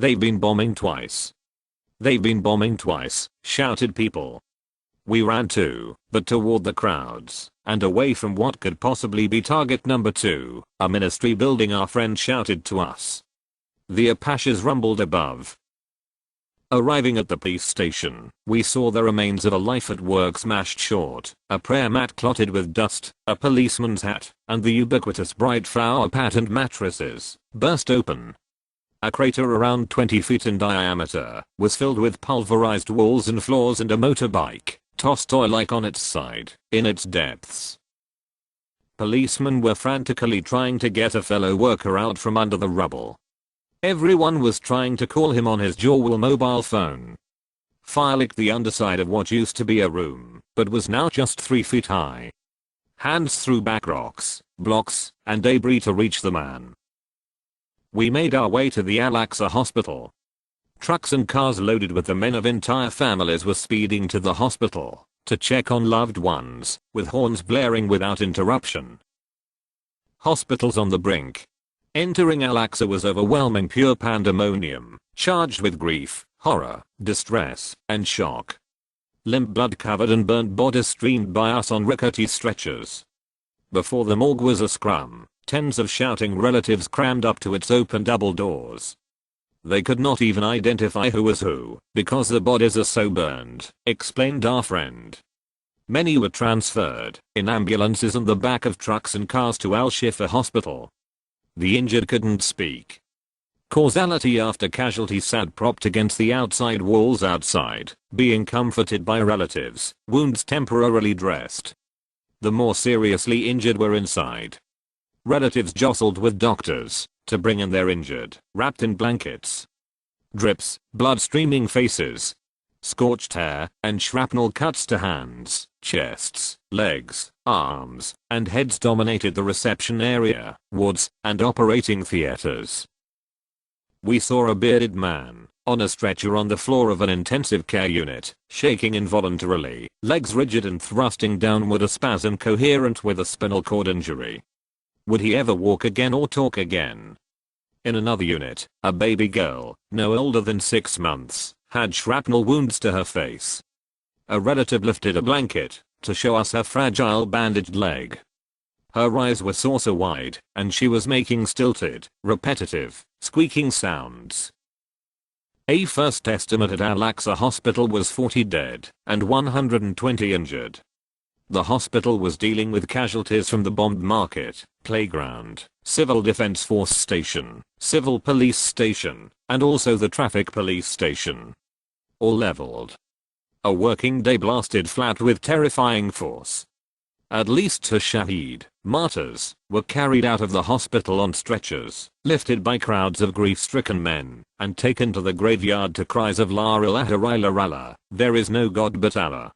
They've been bombing twice. They've been bombing twice, shouted people. We ran too, but toward the crowds, and away from what could possibly be target number 2, a ministry building, our friend shouted to us. The Apaches rumbled above. Arriving at the police station, we saw the remains of a life at work smashed short, a prayer mat clotted with dust, a policeman's hat, and the ubiquitous bright flower patterned mattresses, burst open. A crater around 20 feet in diameter was filled with pulverized walls and floors, and a motorbike, tossed oil-like on its side, in its depths. Policemen were frantically trying to get a fellow worker out from under the rubble. Everyone was trying to call him on his jewel mobile phone. Fire licked the underside of what used to be a room, but was now just 3 feet high. Hands threw back rocks, blocks, and debris to reach the man. We made our way to the Al-Aqsa hospital. Trucks and cars loaded with the men of entire families were speeding to the hospital to check on loved ones, with horns blaring without interruption. Hospitals on the brink. Entering Al-Aqsa was overwhelming pure pandemonium, charged with grief, horror, distress, and shock. Limp, blood-covered and burnt bodies streamed by us on rickety stretchers. Before the morgue was a scrum. Tens of shouting relatives crammed up to its open double doors. They could not even identify who was who, because the bodies are so burned, explained our friend. Many were transferred, in ambulances and the back of trucks and cars, to Al-Shifa Hospital. The injured couldn't speak. Causality after casualty sat propped against the outside walls outside, being comforted by relatives, wounds temporarily dressed. The more seriously injured were inside. Relatives jostled with doctors to bring in their injured, wrapped in blankets. Drips, blood-streaming faces, scorched hair, and shrapnel cuts to hands, chests, legs, arms, and heads dominated the reception area, wards, and operating theaters. We saw a bearded man on a stretcher on the floor of an intensive care unit, shaking involuntarily, legs rigid and thrusting downward, a spasm coherent with a spinal cord injury. Would he ever walk again or talk again? In another unit, a baby girl, no older than 6 months, had shrapnel wounds to her face. A relative lifted a blanket to show us her fragile bandaged leg. Her eyes were saucer-wide, and she was making stilted, repetitive, squeaking sounds. A first estimate at Al-Aqsa Hospital was 40 dead and 120 injured. The hospital was dealing with casualties from the bombed market, playground, civil defense force station, civil police station, and also the traffic police station. All leveled. A working day blasted flat with terrifying force. At least 2 shaheed, martyrs, were carried out of the hospital on stretchers, lifted by crowds of grief-stricken men, and taken to the graveyard to cries of La ilaha illallah, there is no God but Allah.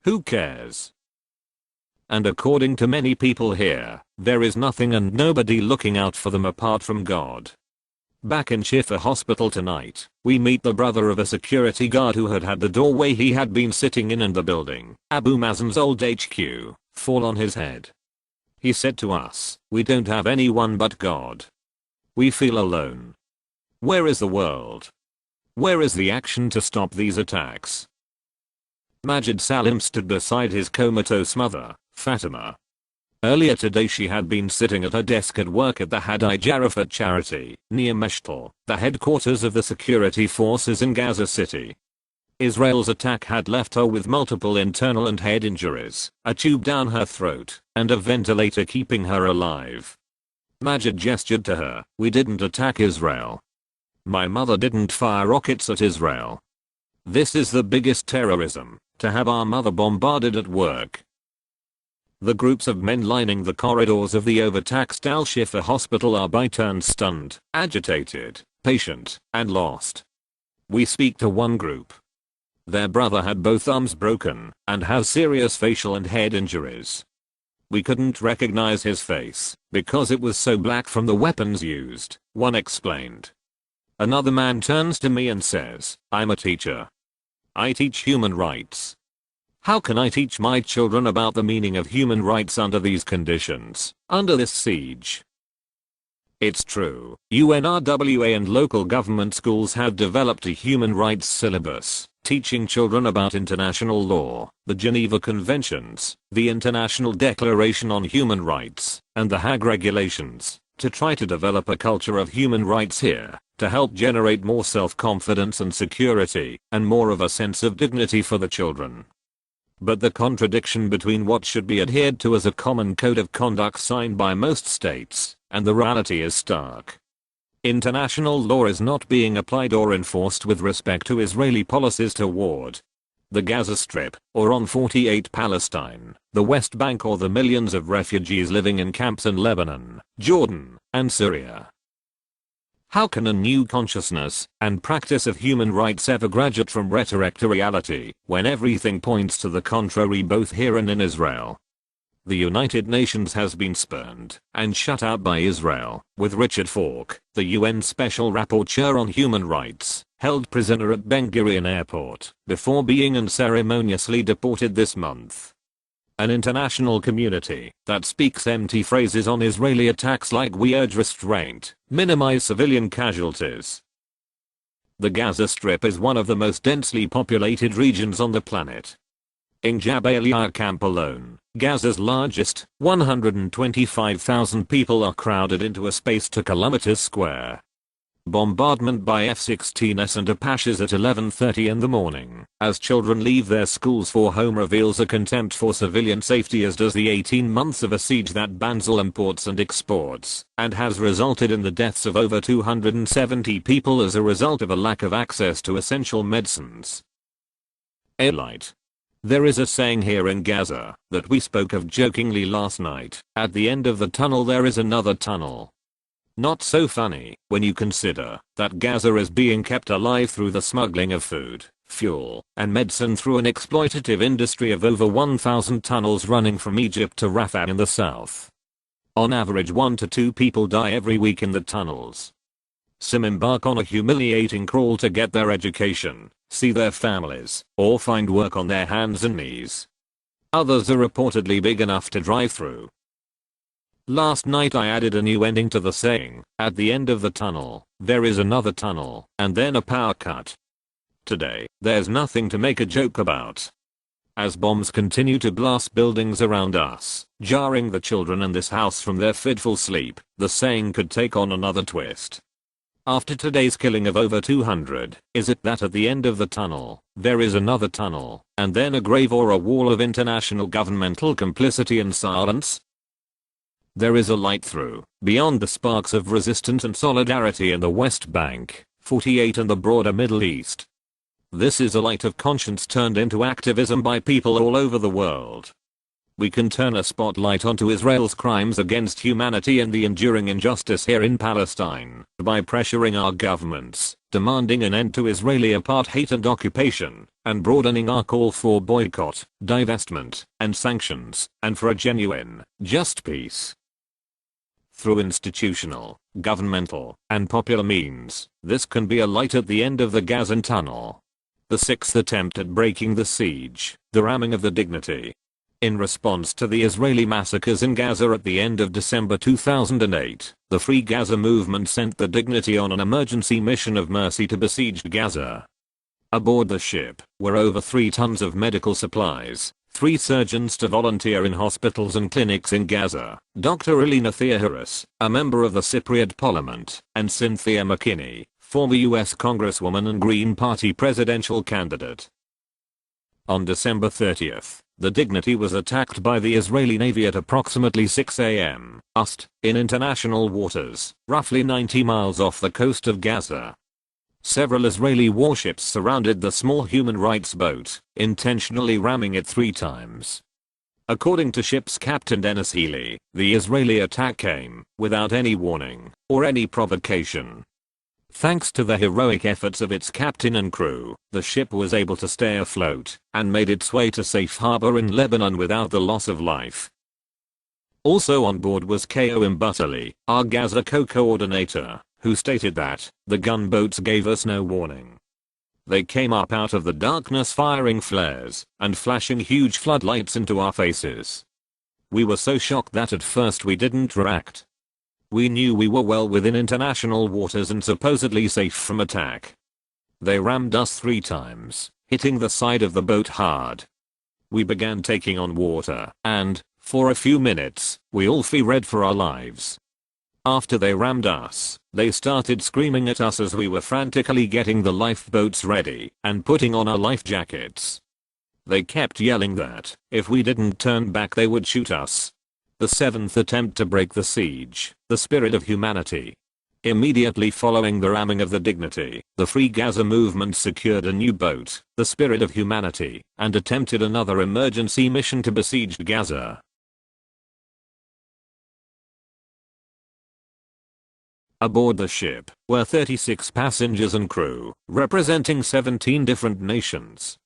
Who cares? And according to many people here, there is nothing and nobody looking out for them apart from God. Back in Shifa Hospital tonight, we meet the brother of a security guard who had the doorway he had been sitting in and the building, Abu Mazen's old HQ, fall on his head. He said to us, "We don't have anyone but God. We feel alone. Where is the world? Where is the action to stop these attacks?" Majid Salim stood beside his comatose mother, Fatima. Earlier today she had been sitting at her desk at work at the Hadi Jarafat charity, near Mashtal, the headquarters of the security forces in Gaza City. Israel's attack had left her with multiple internal and head injuries, a tube down her throat, and a ventilator keeping her alive. Majid gestured to her, "We didn't attack Israel. My mother didn't fire rockets at Israel. This is the biggest terrorism, to have our mother bombarded at work." The groups of men lining the corridors of the overtaxed Al-Shifa hospital are by turns stunned, agitated, patient, and lost. We speak to one group. Their brother had both arms broken and has serious facial and head injuries. We couldn't recognize his face because it was so black from the weapons used, one explained. Another man turns to me and says, "I'm a teacher. I teach human rights. How can I teach my children about the meaning of human rights under these conditions, under this siege?" It's true, UNRWA and local government schools have developed a human rights syllabus, teaching children about international law, the Geneva Conventions, the International Declaration on Human Rights, and the Hague Regulations, to try to develop a culture of human rights here, to help generate more self-confidence and security, and more of a sense of dignity for the children. But the contradiction between what should be adhered to as a common code of conduct signed by most states, and the reality is stark. International law is not being applied or enforced with respect to Israeli policies toward the Gaza Strip, or on 48 Palestine, the West Bank, or the millions of refugees living in camps in Lebanon, Jordan, and Syria. How can a new consciousness and practice of human rights ever graduate from rhetoric to reality, when everything points to the contrary both here and in Israel? The United Nations has been spurned and shut out by Israel, with Richard Falk, the UN Special Rapporteur on Human Rights, held prisoner at Ben Gurion Airport, before being unceremoniously deported this month. An international community that speaks empty phrases on Israeli attacks like "we urge restraint, minimize civilian casualties." The Gaza Strip is one of the most densely populated regions on the planet. In Jabalia camp alone, Gaza's largest, 125,000 people are crowded into a space 2 kilometers square. Bombardment by F-16s and Apaches at 11:30 in the morning, as children leave their schools for home, reveals a contempt for civilian safety, as does the 18 months of a siege that bans all imports and exports, and has resulted in the deaths of over 270 people as a result of a lack of access to essential medicines. A light. There is a saying here in Gaza that we spoke of jokingly last night: at the end of the tunnel there is another tunnel. Not so funny when you consider that Gaza is being kept alive through the smuggling of food, fuel, and medicine through an exploitative industry of over 1,000 tunnels running from Egypt to Rafah in the south. On average 1 to 2 people die every week in the tunnels. Some embark on a humiliating crawl to get their education, see their families, or find work on their hands and knees. Others are reportedly big enough to drive through. Last night I added a new ending to the saying: at the end of the tunnel, there is another tunnel, and then a power cut. Today, there's nothing to make a joke about. As bombs continue to blast buildings around us, jarring the children in this house from their fitful sleep, the saying could take on another twist. After today's killing of over 200, is it that at the end of the tunnel, there is another tunnel, and then a grave or a wall of international governmental complicity and silence? There is a light through, beyond the sparks of resistance and solidarity in the West Bank, 48 and the broader Middle East. This is a light of conscience turned into activism by people all over the world. We can turn a spotlight onto Israel's crimes against humanity and the enduring injustice here in Palestine by pressuring our governments, demanding an end to Israeli apartheid and occupation, and broadening our call for boycott, divestment, and sanctions, and for a genuine, just peace. Through institutional, governmental, and popular means, this can be a light at the end of the Gaza tunnel. The 6th attempt at breaking the siege, the ramming of the Dignity. In response to the Israeli massacres in Gaza at the end of December 2008, the Free Gaza movement sent the Dignity on an emergency mission of mercy to besieged Gaza. Aboard the ship were over 3 tons of medical supplies, 3 surgeons to volunteer in hospitals and clinics in Gaza, Dr. Elena Theoharis, a member of the Cypriot Parliament, and Cynthia McKinney, former US Congresswoman and Green Party presidential candidate. On December 30th, the Dignity was attacked by the Israeli Navy at approximately 6 a.m. UST, in international waters, roughly 90 miles off the coast of Gaza. Several Israeli warships surrounded the small human rights boat, intentionally ramming it 3 times. According to ship's captain Dennis Healy, the Israeli attack came without any warning or any provocation. Thanks to the heroic efforts of its captain and crew, the ship was able to stay afloat and made its way to safe harbor in Lebanon without the loss of life. Also on board was Ko Mbutali, our Gaza co-coordinator, who stated that the gunboats gave us no warning. They came up out of the darkness firing flares and flashing huge floodlights into our faces. We were so shocked that at first we didn't react. We knew we were well within international waters and supposedly safe from attack. They rammed us 3 times, hitting the side of the boat hard. We began taking on water, and, for a few minutes, we all feared for our lives. After they rammed us, they started screaming at us as we were frantically getting the lifeboats ready and putting on our life jackets. They kept yelling that, if we didn't turn back they would shoot us. The 7th attempt to break the siege, the Spirit of Humanity. Immediately following the ramming of the Dignity, the Free Gaza movement secured a new boat, the Spirit of Humanity, and attempted another emergency mission to besiege Gaza. Aboard the ship were 36 passengers and crew, representing 17 different nations.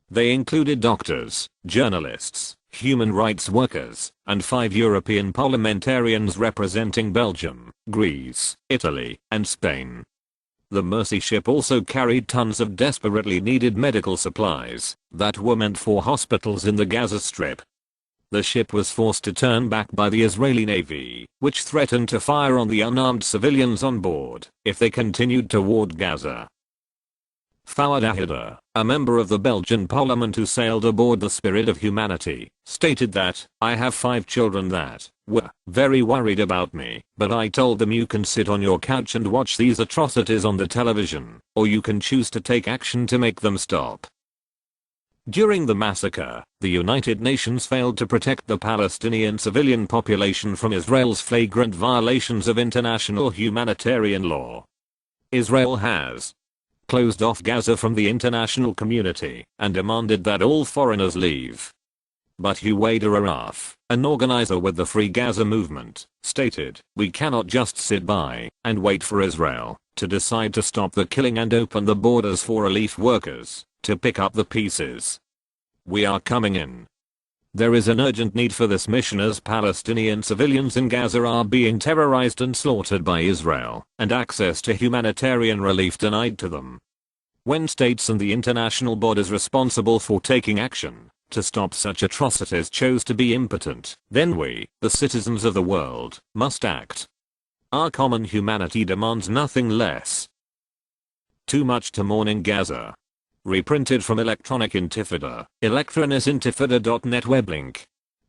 They included doctors, journalists, human rights workers, and 5 European parliamentarians representing Belgium, Greece, Italy, and Spain. The Mercy ship also carried tons of desperately needed medical supplies that were meant for hospitals in the Gaza Strip. The ship was forced to turn back by the Israeli Navy, which threatened to fire on the unarmed civilians on board if they continued toward Gaza. Fouad Ahida, a member of the Belgian parliament who sailed aboard the Spirit of Humanity, stated that, "I have 5 children that were very worried about me, but I told them you can sit on your couch and watch these atrocities on the television, or you can choose to take action to make them stop." During the massacre, the United Nations failed to protect the Palestinian civilian population from Israel's flagrant violations of international humanitarian law. Israel has closed off Gaza from the international community and demanded that all foreigners leave. But Huwaida Araf, an organizer with the Free Gaza movement, stated, "We cannot just sit by and wait for Israel to decide to stop the killing and open the borders for relief workers to pick up the pieces. We are coming in. There is an urgent need for this mission as Palestinian civilians in Gaza are being terrorized and slaughtered by Israel, and access to humanitarian relief denied to them. When states and the international bodies responsible for taking action to stop such atrocities chose to be impotent, then we, the citizens of the world, must act. Our common humanity demands nothing less." Too much to mourn in Gaza. Reprinted from Electronic Intifada, electronicintifada.net weblink.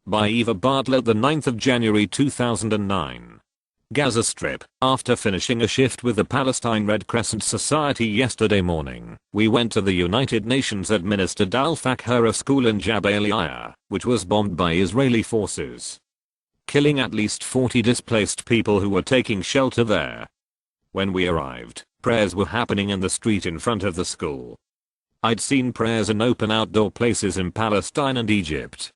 By Eva Bartlett, the 9th of January 2009. Gaza Strip. After finishing a shift with the Palestine Red Crescent Society yesterday morning, we went to the United Nations administered Al-Fakhra school in Jabalia, which was bombed by Israeli forces, killing at least 40 displaced people who were taking shelter there. When we arrived, prayers were happening in the street in front of the school. I'd seen prayers in open outdoor places in Palestine and Egypt.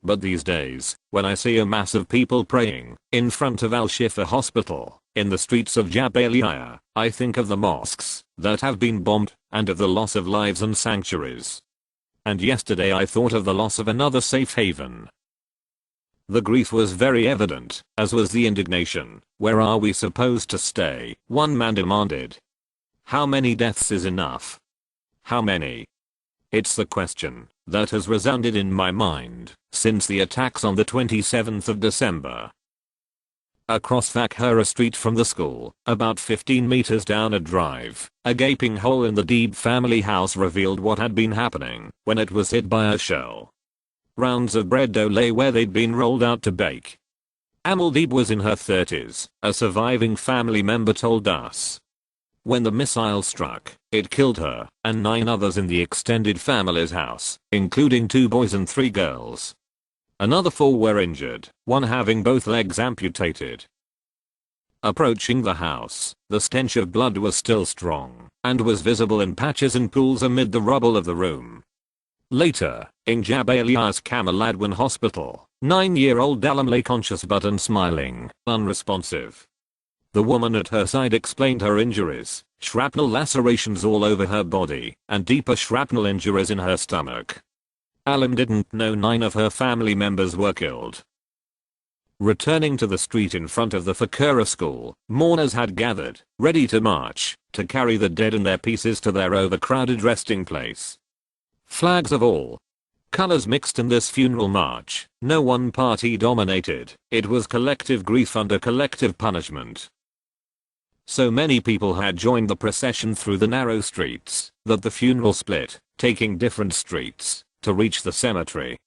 But these days, when I see a mass of people praying in front of Al-Shifa Hospital, in the streets of Jabalia, I think of the mosques that have been bombed and of the loss of lives and sanctuaries. And yesterday I thought of the loss of another safe haven. The grief was very evident, as was the indignation. Where are we supposed to stay? One man demanded. How many deaths is enough? How many? It's the question that has resounded in my mind since the attacks on the 27th of December. Across Fakhra Street from the school, about 15 meters down a drive, a gaping hole in the Deeb family house revealed what had been happening when it was hit by a shell. Rounds of bread dough lay where they'd been rolled out to bake. Amal Deeb was in her 30s, a surviving family member told us. When the missile struck, it killed her and 9 others in the extended family's house, including 2 boys and 3 girls. Another 4 were injured, one having both legs amputated. Approaching the house, the stench of blood was still strong and was visible in patches and pools amid the rubble of the room. Later, in Jabalia's Kamal Adwan Hospital, 9-year-old Dalam lay conscious but unsmiling, unresponsive. The woman at her side explained her injuries, shrapnel lacerations all over her body, and deeper shrapnel injuries in her stomach. Alam didn't know 9 of her family members were killed. Returning to the street in front of the Fakhra school, mourners had gathered, ready to march, to carry the dead and their pieces to their overcrowded resting place. Flags of all Colors mixed in this funeral march. No one party dominated. It was collective grief under collective punishment. So many people had joined the procession through the narrow streets that the funeral split, taking different streets to reach the cemetery.